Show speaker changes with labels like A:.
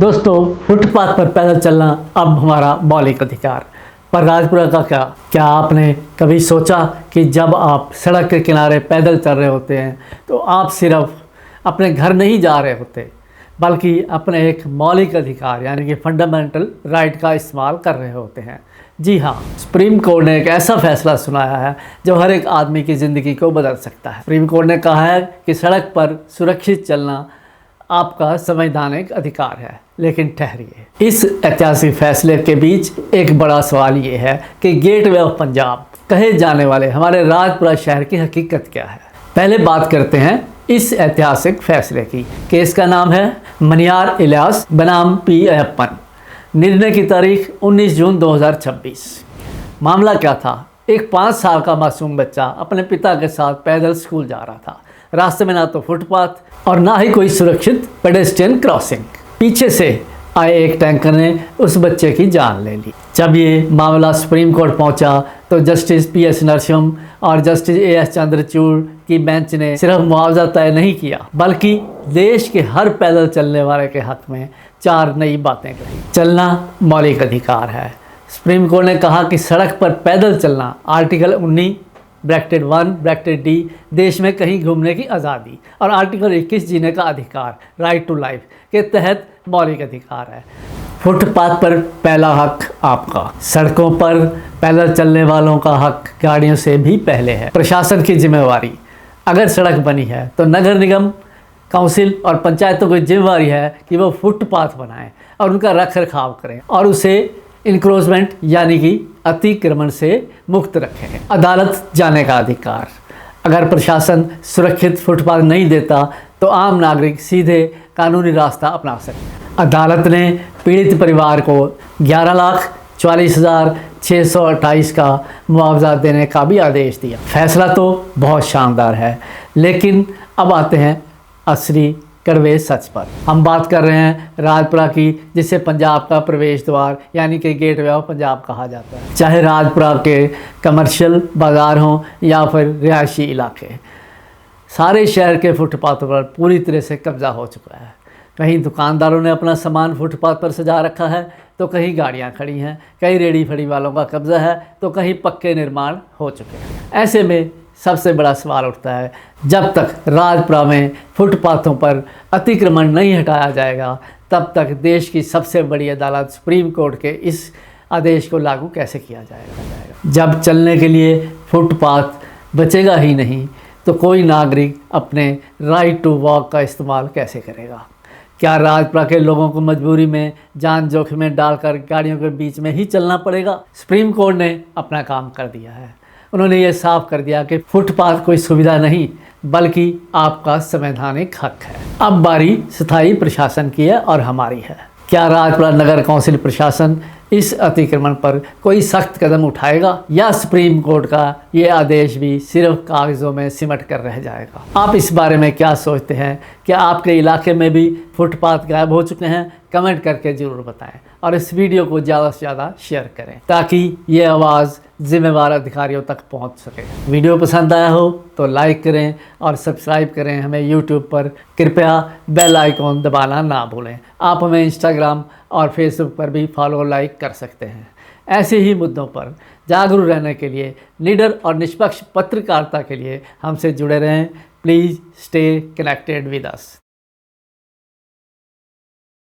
A: दोस्तों, फुटपाथ पर पैदल चलना अब हमारा मौलिक अधिकार। पर राजपुरा का क्या आपने कभी सोचा कि जब आप सड़क के किनारे पैदल चल रहे होते हैं तो आप सिर्फ अपने घर नहीं जा रहे होते, बल्कि अपने एक मौलिक अधिकार यानी कि फंडामेंटल राइट का इस्तेमाल कर रहे होते हैं। जी हाँ, सुप्रीम कोर्ट ने एक ऐसा फैसला सुनाया है जो हर एक आदमी की ज़िंदगी को बदल सकता है। सुप्रीम कोर्ट ने कहा है कि सड़क पर सुरक्षित चलना आपका संवैधानिक अधिकार है। लेकिन ठहरिए, इस ऐतिहासिक फैसले के बीच एक बड़ा सवाल ये है कि गेटवे ऑफ पंजाब कहे जाने वाले हमारे राजपुरा शहर की हकीकत क्या है। पहले बात करते हैं इस ऐतिहासिक फैसले की। केस का नाम है मनियार इलियास बनाम पी अयप्पन। निर्णय की तारीख 19 जून 2026। मामला क्या था? एक 5 साल का मासूम बच्चा अपने पिता के साथ पैदल स्कूल जा रहा था। रास्ते में ना तो फुटपाथ और ना ही कोई सुरक्षित पेडेस्ट्रियन क्रॉसिंग। पीछे से आए एक टैंकर ने उस बच्चे की जान ले ली। जब ये मामला सुप्रीम कोर्ट पहुंचा तो जस्टिस पी.एस. नरसिम्हा और जस्टिस ए.एस. चंद्रचूड़ की बेंच ने सिर्फ मुआवजा तय नहीं किया, बल्कि देश के हर पैदल चलने वाले के हक में 4 नई बातें कही। चलना मौलिक अधिकार है। सुप्रीम कोर्ट ने कहा कि सड़क पर पैदल चलना आर्टिकल 19(1)(d) देश में कहीं घूमने की आज़ादी और आर्टिकल 21 जीने का अधिकार राइट टू लाइफ के तहत मौलिक अधिकार है। फुटपाथ पर पहला हक आपका। सड़कों पर पैदल चलने वालों का हक गाड़ियों से भी पहले है। प्रशासन की जिम्मेवारी, अगर सड़क बनी है तो नगर निगम, काउंसिल और पंचायतों की जिम्मेवारी है कि वो फुटपाथ बनाएं और उनका रख रखाव करें और उसे इंक्रोचमेंट यानी कि अतिक्रमण से मुक्त रखें। अदालत जाने का अधिकार, अगर प्रशासन सुरक्षित फुटपाथ नहीं देता तो आम नागरिक सीधे कानूनी रास्ता अपना सकते। अदालत ने पीड़ित परिवार को 11,44,628 का मुआवजा देने का भी आदेश दिया। फैसला तो बहुत शानदार है, लेकिन अब आते हैं असली कड़वे सच पर। हम बात कर रहे हैं राजपुरा की, जिसे पंजाब का प्रवेश द्वार यानी कि गेटवे ऑफ पंजाब कहा जाता है। चाहे राजपुरा के कमर्शियल बाज़ार हों या फिर रिहायशी इलाके, सारे शहर के फुटपाथों पर पूरी तरह से कब्जा हो चुका है। कहीं दुकानदारों ने अपना सामान फुटपाथ पर सजा रखा है तो कहीं गाड़ियां खड़ी हैं, कहीं रेडी फड़ी वालों का कब्जा है तो कहीं पक्के निर्माण हो चुके हैं। ऐसे में सबसे बड़ा सवाल उठता है, जब तक राजपुरा में फुटपाथों पर अतिक्रमण नहीं हटाया जाएगा तब तक देश की सबसे बड़ी अदालत सुप्रीम कोर्ट के इस आदेश को लागू कैसे किया जाएगा। जब चलने के लिए फुटपाथ बचेगा ही नहीं तो कोई नागरिक अपने राइट टू वॉक का इस्तेमाल कैसे करेगा? क्या राजपुरा के लोगों को मजबूरी में जान जोखिम में डालकर गाड़ियों के बीच में ही चलना पड़ेगा? सुप्रीम कोर्ट ने अपना काम कर दिया है। उन्होंने ये साफ कर दिया कि फुटपाथ कोई सुविधा नहीं बल्कि आपका संवैधानिक हक है। अब बारी स्थायी प्रशासन की है और हमारी है। क्या राजपुरा नगर कौंसिल प्रशासन इस अतिक्रमण पर कोई सख्त कदम उठाएगा या सुप्रीम कोर्ट का ये आदेश भी सिर्फ कागज़ों में सिमट कर रह जाएगा? आप इस बारे में क्या सोचते हैं? क्या आपके इलाके में भी फुटपाथ गायब हो चुके हैं? कमेंट करके ज़रूर बताएं और इस वीडियो को ज़्यादा से ज़्यादा शेयर करें ताकि ये आवाज़ जिम्मेवार अधिकारियों तक पहुंच सके। वीडियो पसंद आया हो तो लाइक करें और सब्सक्राइब करें हमें यूट्यूब पर। कृपया बेल आइकॉन दबाना ना भूलें। आप हमें इंस्टाग्राम और फेसबुक पर भी फॉलो लाइक कर सकते हैं। ऐसे ही मुद्दों पर जागरूक रहने के लिए, निडर और निष्पक्ष पत्रकारिता के लिए हमसे जुड़े रहें। Please stay connected with us.